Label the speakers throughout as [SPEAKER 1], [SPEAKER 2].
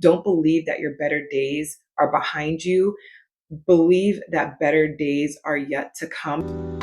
[SPEAKER 1] Don't believe that your better days are behind you. Believe that better days are yet to come.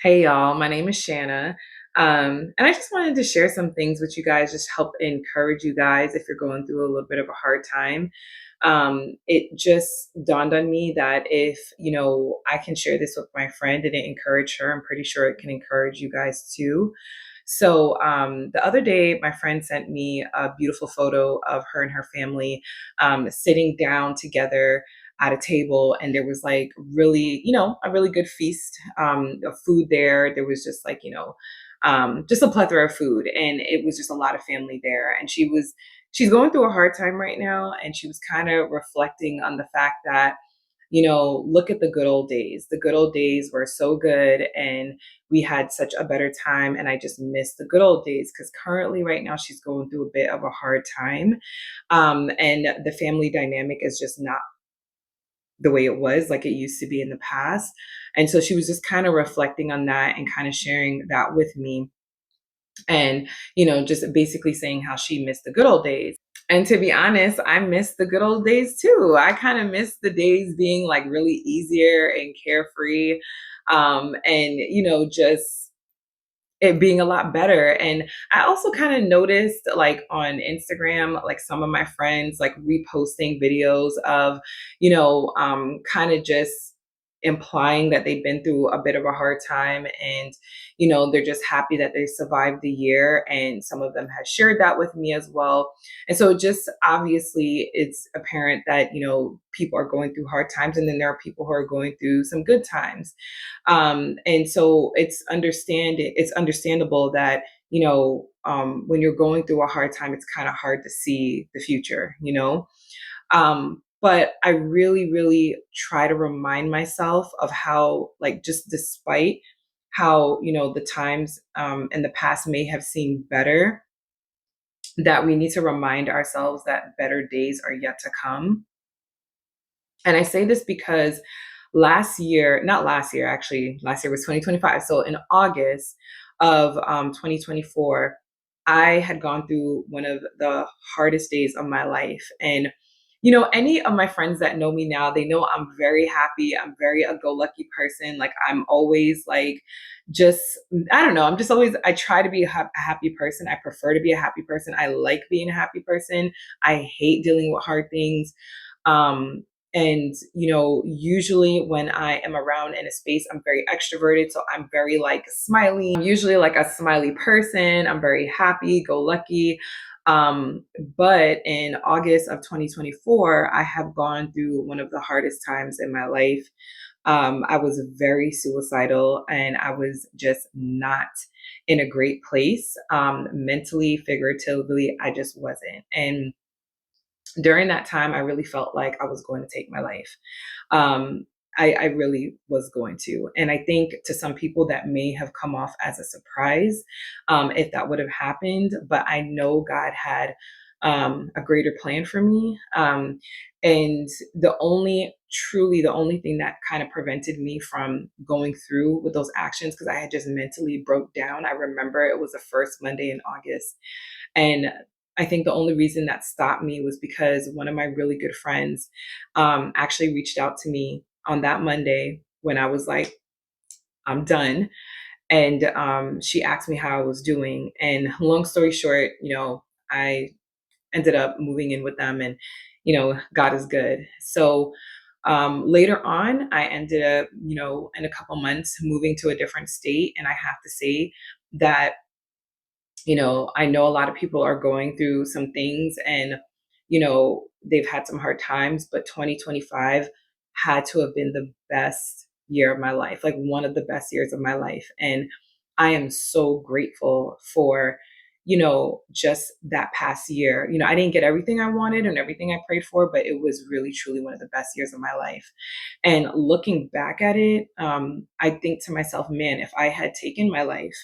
[SPEAKER 1] Hey y'all, my name is Shanna. And I just wanted to share some things with you guys, just help encourage you guys if you're going through a little bit of a hard time. It just dawned on me that if, I can share this with my friend and it encourage her, I'm pretty sure it can encourage you guys too. So the other day, my friend sent me a beautiful photo of her and her family sitting down together at a table, and there was like really, a really good feast of food there. There was just like, just a plethora of food, and it was just a lot of family there. And she's going through a hard time right now, and she was kind of reflecting on the fact that look at the good old days. The good old days were so good and we had such a better time. And I just miss the good old days because currently, right now, she's going through a bit of a hard time. And the family dynamic is just not the way it was like it used to be in the past. And so she was just kind of reflecting on that and kind of sharing that with me. And, just basically saying how she missed the good old days. And to be honest, I miss the good old days too. I kind of miss the days being like really easier and carefree. And, just it being a lot better. And I also kind of noticed like on Instagram, like some of my friends like reposting videos of, kind of just implying that they've been through a bit of a hard time, and they're just happy that they survived the year, and some of them have shared that with me as well. And so just obviously it's apparent that people are going through hard times, and then there are people who are going through some good times. And so it's understandable that when you're going through a hard time, it's kind of hard to see the future. But I really, really try to remind myself of how, like, just despite how, the times in the past may have seemed better, that we need to remind ourselves that better days are yet to come. And I say this because not last year, actually, last year was 2025. So in August of 2024, I had gone through one of the hardest days of my life. And any of my friends that know me now, they know I'm very happy. I'm very a go-lucky person. Like I'm always like, just, I don't know. I try to be a happy person. I prefer to be a happy person. I like being a happy person. I hate dealing with hard things. Um, and usually when I am around in a space, I'm very extroverted. So I'm very like smiley. I'm usually like a smiley person. I'm very happy, go lucky. But in August of 2024, I have gone through one of the hardest times in my life. I was very suicidal and I was just not in a great place. Mentally, figuratively, I just wasn't. And during that time, I really felt like I was going to take my life. Um, I really was going to. And I think to some people that may have come off as a surprise if that would have happened. But I know God had a greater plan for me. And the only thing that kind of prevented me from going through with those actions, because I had just mentally broke down. I remember it was the first Monday in August. And I think the only reason that stopped me was because one of my really good friends actually reached out to me on that Monday when I was like, I'm done. And she asked me how I was doing. And long story short, I ended up moving in with them, and, God is good. So later on, I ended up, in a couple months moving to a different state. And I have to say that I know a lot of people are going through some things, and, they've had some hard times, but 2025 had to have been the best year of my life, like one of the best years of my life. And I am so grateful for, just that past year. I didn't get everything I wanted and everything I prayed for, but it was really, truly one of the best years of my life. And looking back at it, I think to myself, man, if I had taken my life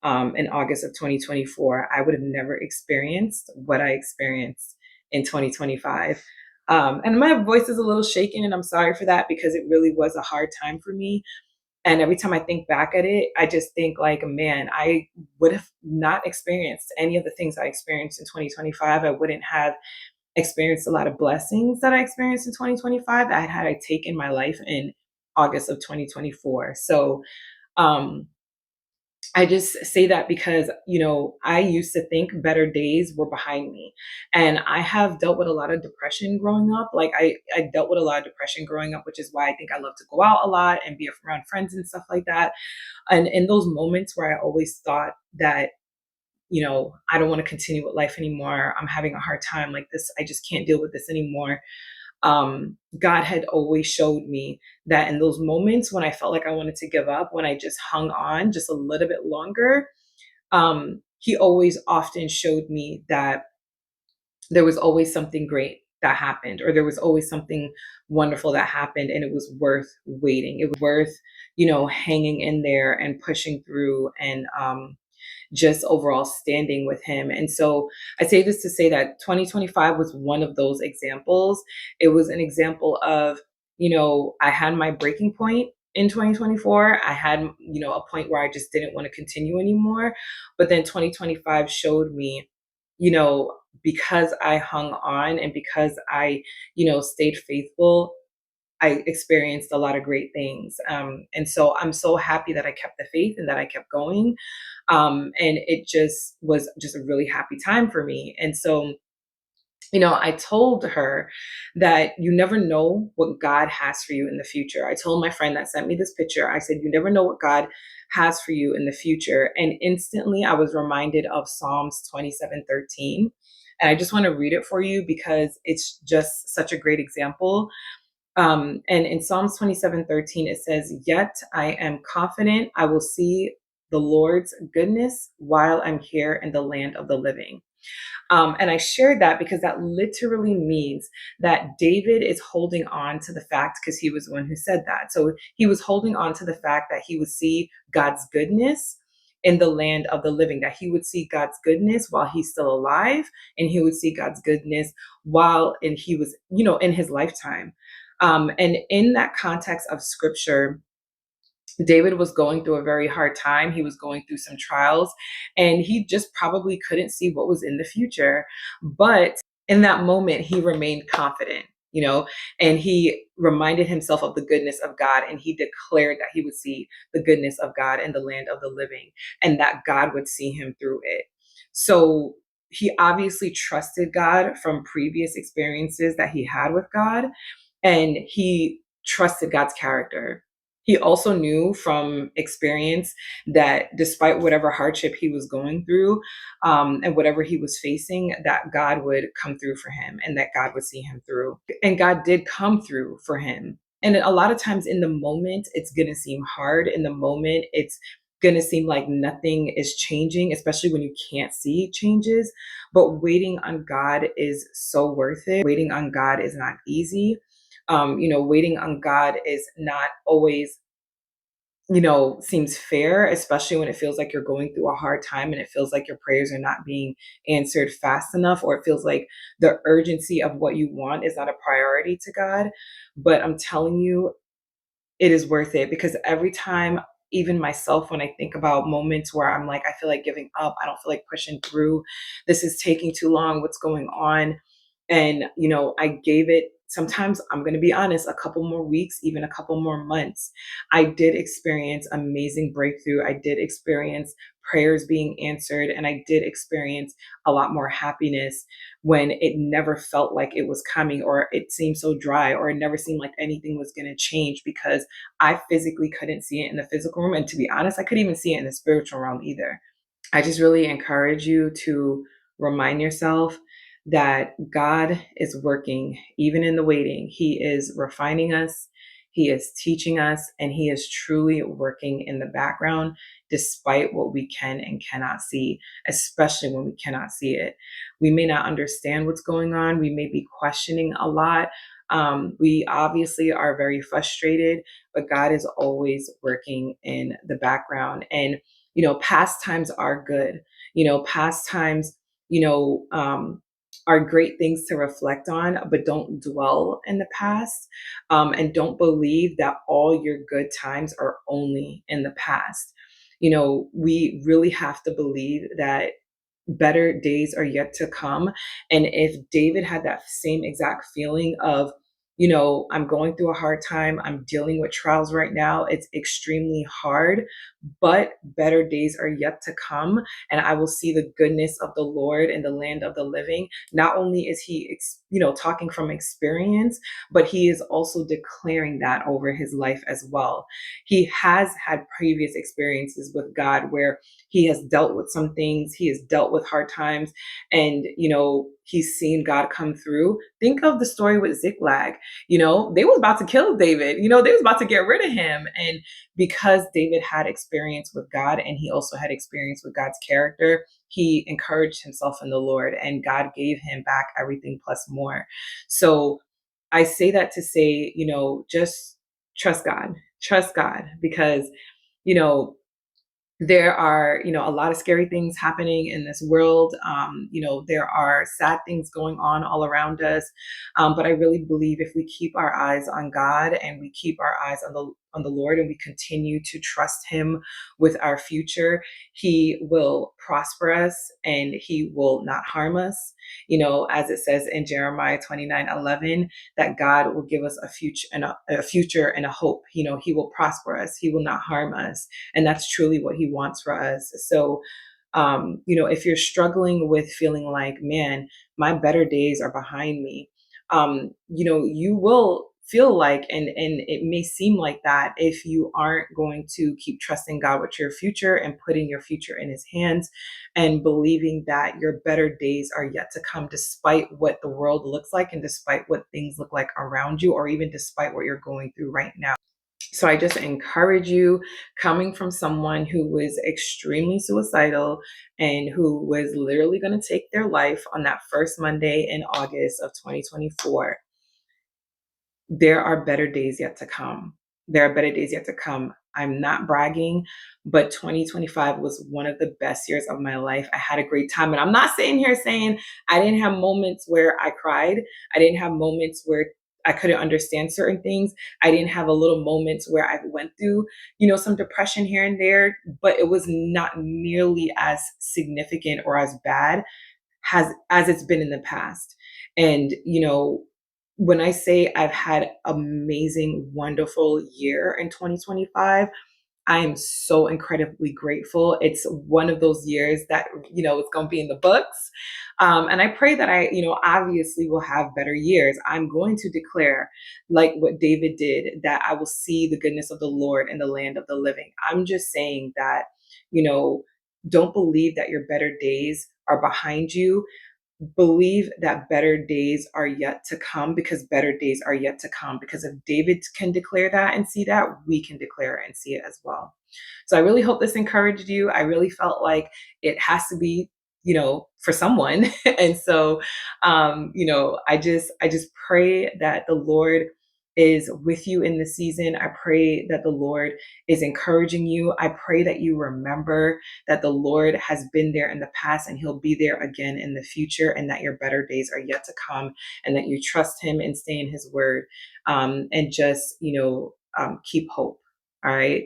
[SPEAKER 1] in August of 2024, I would have never experienced what I experienced in 2025. And my voice is a little shaken, and I'm sorry for that because it really was a hard time for me. And every time I think back at it, I just think like, man, I would have not experienced any of the things I experienced in 2025. I wouldn't have experienced a lot of blessings that I experienced in 2025 that had I taken my life in August of 2024. So um, I just say that because, I used to think better days were behind me. And I have dealt with a lot of depression growing up. Like I dealt with a lot of depression growing up, which is why I think I love to go out a lot and be around friends and stuff like that. And in those moments where I always thought that, I don't want to continue with life anymore. I'm having a hard time like this. I just can't deal with this anymore. God had always showed me that in those moments when I felt like I wanted to give up, when I just hung on just a little bit longer, He always often showed me that there was always something great that happened, or there was always something wonderful that happened, and it was worth waiting. It was worth, hanging in there and pushing through and just overall standing with him. And so I say this to say that 2025 was one of those examples. It was an example of, I had my breaking point in 2024. I had, a point where I just didn't want to continue anymore. But then 2025 showed me, because I hung on and because I, stayed faithful, I experienced a lot of great things. And so I'm so happy that I kept the faith and that I kept going. And it just was just a really happy time for me. And so, I told her that you never know what God has for you in the future. I told my friend that sent me this picture, I said, you never know what God has for you in the future. And instantly I was reminded of Psalms 27:13. And I just want to read it for you because it's just such a great example. And in Psalms 27:13, it says, "Yet I am confident I will see the Lord's goodness while I'm here in the land of the living." And I shared that because that literally means that David is holding on to the fact, because he was the one who said that. So he was holding on to the fact that he would see God's goodness in the land of the living, that he would see God's goodness while he's still alive, and he would see God's goodness while and he was, in his lifetime. And in that context of scripture, David was going through a very hard time. He was going through some trials, and he just probably couldn't see what was in the future. But in that moment, he remained confident, and he reminded himself of the goodness of God, and he declared that he would see the goodness of God in the land of the living, and that God would see him through it. So he obviously trusted God from previous experiences that he had with God, and he trusted God's character. He also knew from experience that despite whatever hardship he was going through, and whatever he was facing, that God would come through for him and that God would see him through. And God did come through for him. And a lot of times in the moment, it's going to seem hard. In the moment, it's going to seem like nothing is changing, especially when you can't see changes. But waiting on God is so worth it. Waiting on God is not easy. Waiting on God is not always, seems fair, especially when it feels like you're going through a hard time and it feels like your prayers are not being answered fast enough, or it feels like the urgency of what you want is not a priority to God. But I'm telling you, it is worth it, because every time, even myself, when I think about moments where I'm like, I feel like giving up, I don't feel like pushing through, this is taking too long, what's going on? And, I gave it, sometimes I'm going to be honest, a couple more weeks, even a couple more months. I did experience amazing breakthrough. I did experience prayers being answered, and I did experience a lot more happiness when it never felt like it was coming, or it seemed so dry, or it never seemed like anything was going to change, because I physically couldn't see it in the physical realm. And to be honest, I couldn't even see it in the spiritual realm either. I just really encourage you to remind yourself that God is working even in the waiting. He is refining us, He is teaching us, and He is truly working in the background despite what we can and cannot see, especially when we cannot see it. We may not understand what's going on, we may be questioning a lot. We obviously are very frustrated, but God is always working in the background. And past times are good. Past times, you know, um, are great things to reflect on, but don't dwell in the past. And don't believe that all your good times are only in the past. We really have to believe that better days are yet to come. And if David had that same exact feeling of, I'm going through a hard time, I'm dealing with trials right now, it's extremely hard, but better days are yet to come, and I will see the goodness of the Lord in the land of the living. Not only is he, talking from experience, but he is also declaring that over his life as well. He has had previous experiences with God where he has dealt with some things, he has dealt with hard times, and he's seen God come through. Think of the story with Ziklag. They was about to kill David. They was about to get rid of him, and because David had experience with God and he also had experience with God's character, he encouraged himself in the Lord, and God gave him back everything plus more. So I say that to say, just trust God, because, you know, there are, a lot of scary things happening in this world. There are sad things going on all around us. But I really believe if we keep our eyes on God and we keep our eyes on the Lord and we continue to trust him with our future, he will prosper us and he will not harm us. As it says in Jeremiah 29:11, that God will give us a future and a hope. He will prosper us. He will not harm us. And that's truly what he wants for us. So, if you're struggling with feeling like, man, my better days are behind me, you will feel like, and it may seem like that if you aren't going to keep trusting God with your future and putting your future in his hands and believing that your better days are yet to come, despite what the world looks like and despite what things look like around you, or even despite what you're going through right now. So I just encourage you, coming from someone who was extremely suicidal and who was literally going to take their life on that first Monday in August of 2024. There are better days yet to come. There are better days yet to come. I'm not bragging, but 2025 was one of the best years of my life. I had a great time. And I'm not sitting here saying I didn't have moments where I cried. I didn't have moments where I couldn't understand certain things. I didn't have a little moments where I went through, some depression here and there, but it was not nearly as significant or as bad as it's been in the past. And when I say I've had amazing, wonderful year in 2025, I am so incredibly grateful. It's one of those years that, it's going to be in the books. And I pray that I, obviously will have better years. I'm going to declare, like what David did, that I will see the goodness of the Lord in the land of the living. I'm just saying that, you know, don't believe that your better days are behind you. Believe that better days are yet to come, because better days are yet to come. Because if David can declare that and see that, we can declare it and see it as well. So I really hope this encouraged you. I really felt like it has to be, for someone. And so, I just pray that the Lord is with you in the season. I pray that the Lord is encouraging you. I pray that you remember that the Lord has been there in the past and he'll be there again in the future, and that your better days are yet to come, and that you trust him and stay in his word, and just, keep hope. All right.